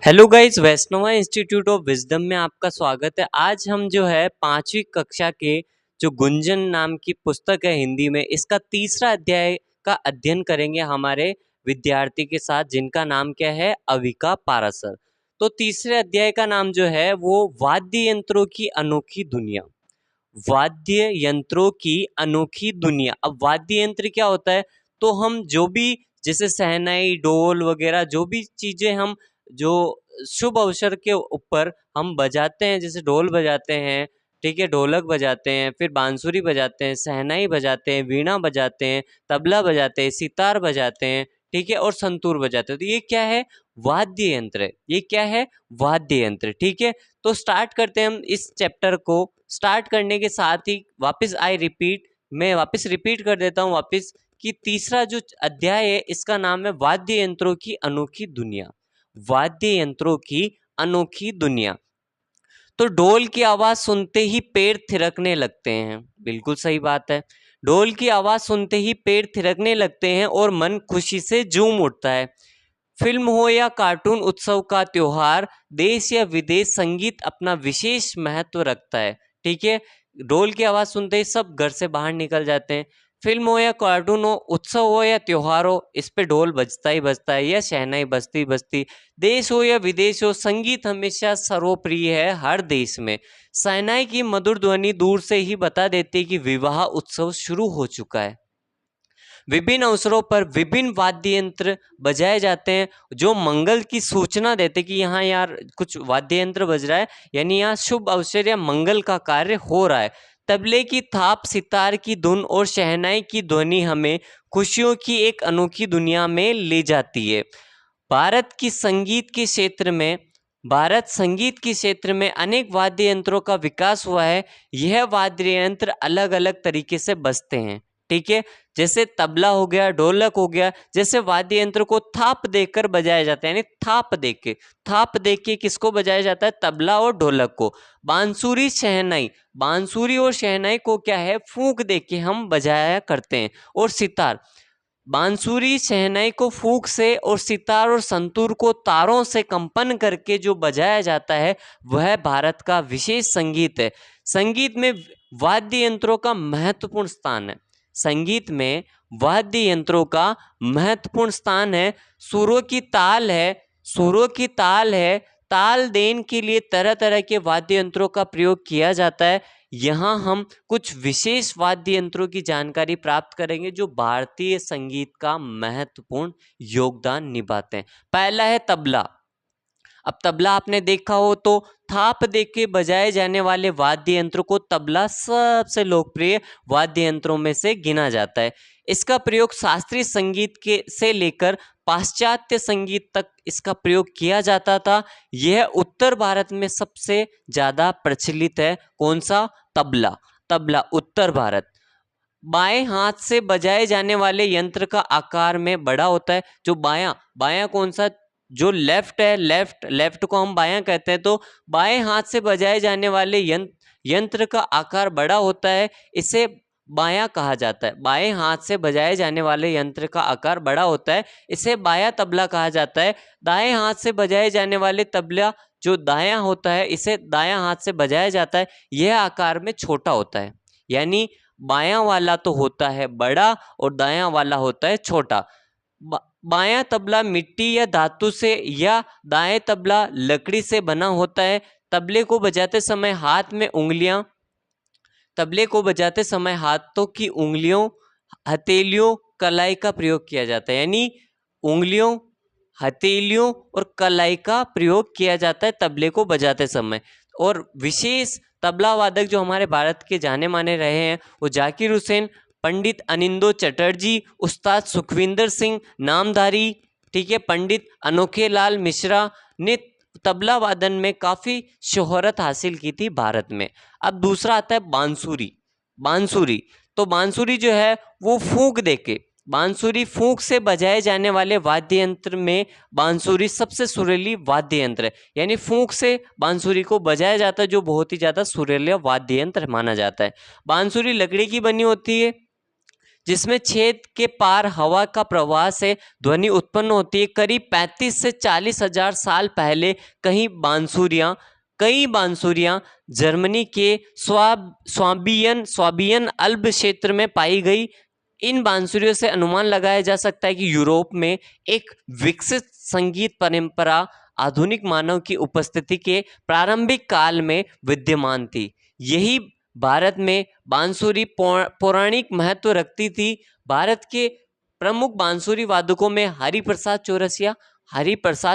Hello guys, Vaishnava Institute of Wisdom में आपका स्वागत है। आज हम जो है 5वीं कक्षा के जो गुंजन नाम की पुस्तक है हिंदी में, इसका तीसरा अध्याय का अध्ययन करेंगे हमारे विद्यार्थी के साथ, जिनका नाम क्या है, अविका पारासर। तो तीसरे अध्याय का नाम जो है वो वाद्य यंत्रों की अनोखी दुनिया। वाद्य यंत्रों की अनोखी दुनिया। अब वाद्य यंत्र क्या होता है? तो हम जो भी, जैसे शहनाई, ढोल वगैरह, जो भी चीजें हम जो शुभ अवसर के ऊपर हम बजाते हैं, जैसे ढोल बजाते हैं, ठीक है, ढोलक बजाते हैं, फिर बांसुरी बजाते हैं, शहनाई बजाते हैं, वीणा बजाते हैं, तबला बजाते हैं, सितार बजाते हैं, ठीक है, और संतूर बजाते हैं। तो ये क्या है? वाद्य यंत्र है। ये क्या है? वाद्य यंत्र। ठीक है, तो स्टार्ट करते हैं हम इस चैप्टर को। स्टार्ट करने के साथ ही वापस मैं वापस रिपीट कर देता हूँ वापस, कि तीसरा जो अध्याय है इसका नाम है वाद्य यंत्रों की अनोखी दुनिया। वाद्य यंत्रों की अनोखी दुनिया। तो ढोल की आवाज सुनते ही पैर थिरकने लगते हैं। बिल्कुल सही बात है। ढोल की आवाज सुनते ही पैर थिरकने लगते हैं और मन खुशी से झूम उठता है। फिल्म हो या कार्टून, उत्सव का त्योहार, देश या विदेश, संगीत अपना विशेष महत्व रखता है। ठीक है, ढोल की आवाज सुनते ही सब घर से बाहर निकल जाते हैं। फिल्म हो या कार्टून हो, उत्सव हो या त्योहार हो, इस पे ढोल बजता ही बजता है या शहनाई बजती बजती। देश हो या विदेश हो, संगीत हमेशा सर्वप्रिय है हर देश में। शहनाई की मधुर ध्वनि दूर से ही बता देती है कि विवाह उत्सव शुरू हो चुका है। विभिन्न अवसरों पर विभिन्न वाद्य यंत्र बजाए जाते हैं, जो मंगल की सूचना देते कि यहाँ यार कुछ वाद्य यंत्र बज रहा है, यानी यहाँ शुभ अवसर या मंगल का कार्य हो रहा है। तबले की थाप, सितार की धुन और शहनाई की ध्वनि हमें खुशियों की एक अनोखी दुनिया में ले जाती है। भारत संगीत के क्षेत्र में अनेक वाद्य यंत्रों का विकास हुआ है। यह वाद्य यंत्र अलग अलग तरीके से बजते हैं। ठीक है, जैसे तबला हो गया, ढोलक हो गया, जैसे वाद्य यंत्र को थाप देकर बजाया जाता है, यानी थाप दे के किसको बजाया जाता है? तबला और ढोलक को। बांसुरी और शहनाई को क्या है? फूंक दे के हम बजाया करते हैं। और सितार, बांसुरी शहनाई को फूंक से और सितार और संतूर को तारों से कंपन करके जो बजाया जाता है, वह भारत का विशेष संगीत है। संगीत में वाद्य यंत्रों का महत्वपूर्ण स्थान है। संगीत में वाद्य यंत्रों का महत्वपूर्ण स्थान है। सुरों की ताल है। ताल देने के लिए तरह तरह के वाद्य यंत्रों का प्रयोग किया जाता है। यहाँ हम कुछ विशेष वाद्य यंत्रों की जानकारी प्राप्त करेंगे जो भारतीय संगीत का महत्वपूर्ण योगदान निभाते हैं। पहला है तबला। अब तबला आपने देखा हो तो थाप दे के बजाए जाने वाले वाद्य यंत्र को तबला सबसे लोकप्रिय वाद्य यंत्रों में से गिना जाता है। इसका प्रयोग शास्त्रीय संगीत के से लेकर पाश्चात्य संगीत तक इसका प्रयोग किया जाता था। यह उत्तर भारत में सबसे ज्यादा प्रचलित है। कौन सा? तबला। तबला उत्तर भारत। बाएं हाथ से बजाए जाने वाले यंत्र का आकार में बड़ा होता है। जो बायां कौन सा? जो लेफ्ट है, लेफ्ट को हम बायां कहते हैं। तो बाएं हाथ से बजाए जाने वाले यंत्र का आकार बड़ा होता है, इसे बायां कहा जाता है। बाएं हाथ से बजाए जाने वाले यंत्र का आकार बड़ा होता है, इसे बायां तबला कहा जाता है। दाएं हाथ से बजाए जाने वाले तबला जो दायां होता है, इसे दायां हाथ से बजाया जाता है। यह आकार में छोटा होता है, यानी बायां वाला तो होता है बड़ा और दायां वाला होता है छोटा। बायां तबला मिट्टी या धातु से या दाएं तबला लकड़ी से बना होता है। तबले को बजाते समय हाथों की उंगलियों, हथेलियों, कलाई का प्रयोग किया जाता है, यानी उंगलियों, हथेलियों और कलाई का प्रयोग किया जाता है तबले को बजाते समय। और विशेष तबला वादक जो हमारे भारत के जाने माने रहे हैं, वो जाकिर हुसैन, पंडित अनिंदो चटर्जी, उस्ताद सुखविंदर सिंह नामधारी, ठीक है, पंडित अनोखे लाल मिश्रा ने तबला वादन में काफी शोहरत हासिल की थी भारत में। अब दूसरा आता है बांसुरी। तो बांसुरी जो है वो बांसुरी फूंक से बजाए जाने वाले वाद्य यंत्र में बांसुरी सबसे सुरीली वाद्य यंत्र है, यानी फूंक से बांसुरी को बजाया जाता है, जो बहुत ही ज्यादा सुरीला वाद्य यंत्र माना जाता है। बांसुरी लकड़ी की बनी होती है, जिसमें छेद के पार हवा का प्रवाह से ध्वनि उत्पन्न होती है। करीब 35 से 40 हजार साल पहले कई बांसुरियां जर्मनी के स्वाबियन अल्ब क्षेत्र में पाई गई। इन बांसुरियों से अनुमान लगाया जा सकता है कि यूरोप में एक विकसित संगीत परंपरा आधुनिक मानव की उपस्थिति के प्रारंभिक काल में विद्यमान थी। यही भारत में बांसुरी पौराणिक महत्व रखती थी। भारत के प्रमुख बांसुरी वादकों में हरिप्रसाद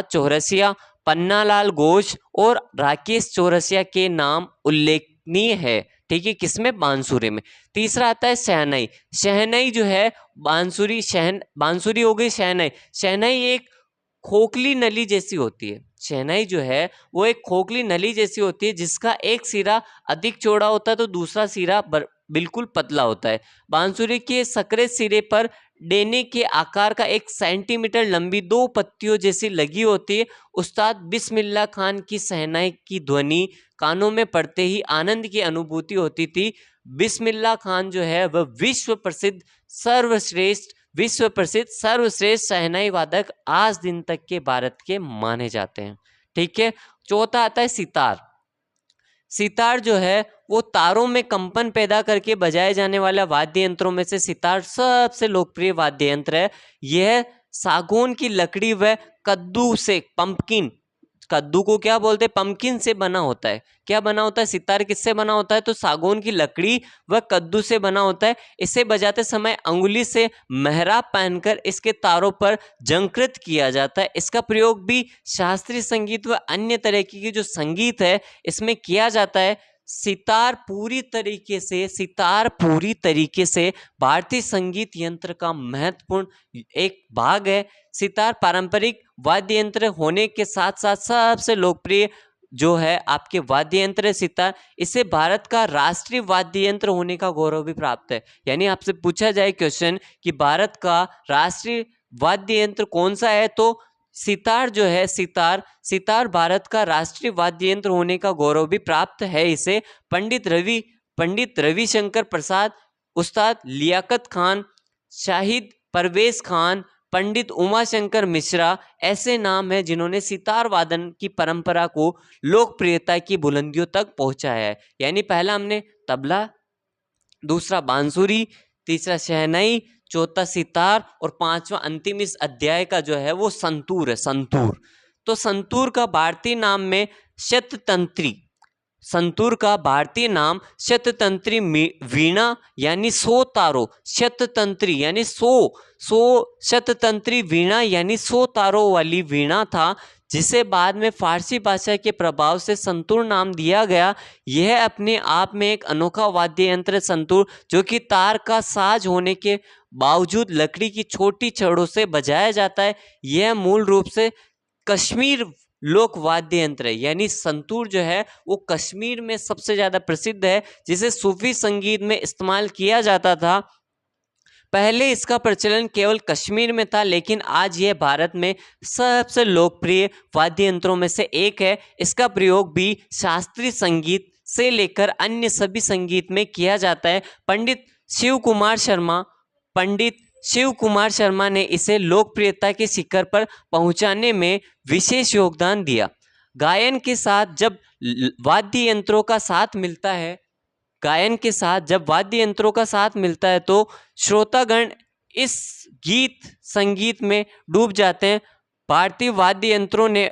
चौरसिया, पन्नालाल घोष और राकेश चौरसिया के नाम उल्लेखनीय है। ठीक है, किसमें? बांसुरी में। तीसरा आता है शहनाई। शहनाई जो है बांसुरी हो गई शहनाई। शहनाई एक खोखली नली जैसी होती है। शहनाई जो है वो एक खोखली नली जैसी होती है, जिसका एक सिरा अधिक चौड़ा होता है तो दूसरा सिरा बिल्कुल पतला होता है। बांसुरी के सकरे सिरे पर डेने के आकार का 1 सेंटीमीटर लंबी 2 पत्तियों जैसी लगी होती है। उस्ताद बिस्मिल्लाह खान की शहनाई की ध्वनि कानों में पड़ते ही आनंद की अनुभूति होती थी। बिस्मिल्लाह खान जो है वह विश्व प्रसिद्ध सर्वश्रेष्ठ शहनाई वादक आज दिन तक के भारत के माने जाते हैं। ठीक है, चौथा आता है सितार। सितार जो है वो तारों में कंपन पैदा करके बजाए जाने वाला वाद्य यंत्रों में से सितार सबसे लोकप्रिय वाद्य यंत्र है। यह सागौन की लकड़ी व कद्दू को क्या बोलते हैं? पंपकिन से बना होता है। क्या बना होता है? सितार किससे बना होता है? तो सागौन की लकड़ी व कद्दू से बना होता है। इसे बजाते समय अंगुली से मेहराब पहनकर इसके तारों पर जंकृत किया जाता है। इसका प्रयोग भी शास्त्रीय संगीत व अन्य तरह की जो संगीत है इसमें किया जाता है। सितार पूरी तरीके से भारतीय संगीत यंत्र का महत्वपूर्ण एक भाग है। सितार पारंपरिक वाद्य यंत्र होने के साथ साथ सबसे लोकप्रिय जो है आपके वाद्य यंत्र है सितार। इसे भारत का राष्ट्रीय वाद्य यंत्र होने का गौरव भी प्राप्त है। यानी आपसे पूछा जाए क्वेश्चन कि भारत का राष्ट्रीय वाद्य यंत्र कौन सा है, तो सितार जो है सितार भारत का राष्ट्रीय वाद्य यंत्र होने का गौरव भी प्राप्त है इसे। पंडित रविशंकर प्रसाद, उस्ताद लियाकत खान, शाहिद परवेज खान, पंडित उमाशंकर मिश्रा ऐसे नाम हैं जिन्होंने सितार वादन की परंपरा को लोकप्रियता की बुलंदियों तक पहुंचाया है। यानी पहला हमने तबला, दूसरा बांसुरी, तीसरा शहनाई, चौथा सितार और पांचवा अंतिम इस अध्याय का जो है वो संतूर है। संतूर तो संतूर का भारतीय नाम शततंत्री वीणा यानी 100 तारों, शततंत्री यानी 100 शततंत्री वीणा यानी 100 तारों वाली वीणा था, जिसे बाद में फारसी भाषा के प्रभाव से संतूर नाम दिया गया। यह अपने आप में एक अनोखा वाद्य यंत्र संतूर, जो कि तार का साज होने के बावजूद लकड़ी की छोटी छड़ों से बजाया जाता है। यह मूल रूप से कश्मीर लोक वाद्य यंत्र है। यानी संतूर जो है वो कश्मीर में सबसे ज्यादा प्रसिद्ध है, जिसे सूफी संगीत में इस्तेमाल किया जाता था। पहले इसका प्रचलन केवल कश्मीर में था, लेकिन आज यह भारत में सबसे लोकप्रिय वाद्य यंत्रों में से एक है। इसका प्रयोग भी शास्त्रीय संगीत से लेकर अन्य सभी संगीत में किया जाता है। पंडित शिव कुमार शर्मा ने इसे लोकप्रियता के शिखर पर पहुंचाने में विशेष योगदान दिया। गायन के साथ जब वाद्य यंत्रों का साथ मिलता है तो श्रोतागण इस संगीत में डूब जाते हैं। भारतीय वाद्य यंत्रों ने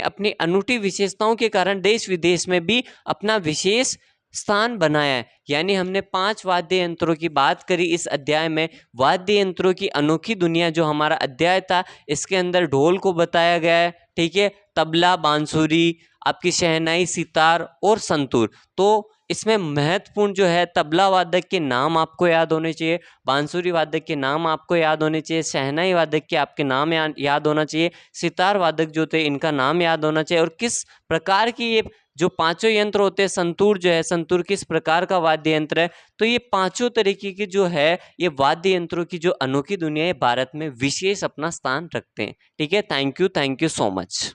अपनी अनूठी विशेषताओं के कारण देश विदेश में भी अपना विशेष स्थान बनाया है। यानी हमने 5 वाद्य यंत्रों की बात करी इस अध्याय में। वाद्य यंत्रों की अनोखी दुनिया जो हमारा अध्याय था, इसके अंदर ढोल को बताया गया है, ठीक है, तबला, बांसुरी, आपकी शहनाई, सितार और संतूर। तो इसमें महत्वपूर्ण जो है तबला वादक के नाम आपको याद होने चाहिए, बांसुरी वादक के नाम आपको याद होने चाहिए, शहनाई वादक के आपके नाम याद होना चाहिए, सितार वादक जो थे इनका नाम याद होना चाहिए, और किस प्रकार की ये जो 5 यंत्र होते हैं। संतूर जो है, संतूर किस प्रकार का वाद्य यंत्र है। तो ये 5 तरीके की जो है ये वाद्य यंत्रों की जो अनोखी दुनिया है भारत में विशेष अपना स्थान रखते हैं। ठीक है, थैंक यू सो मच।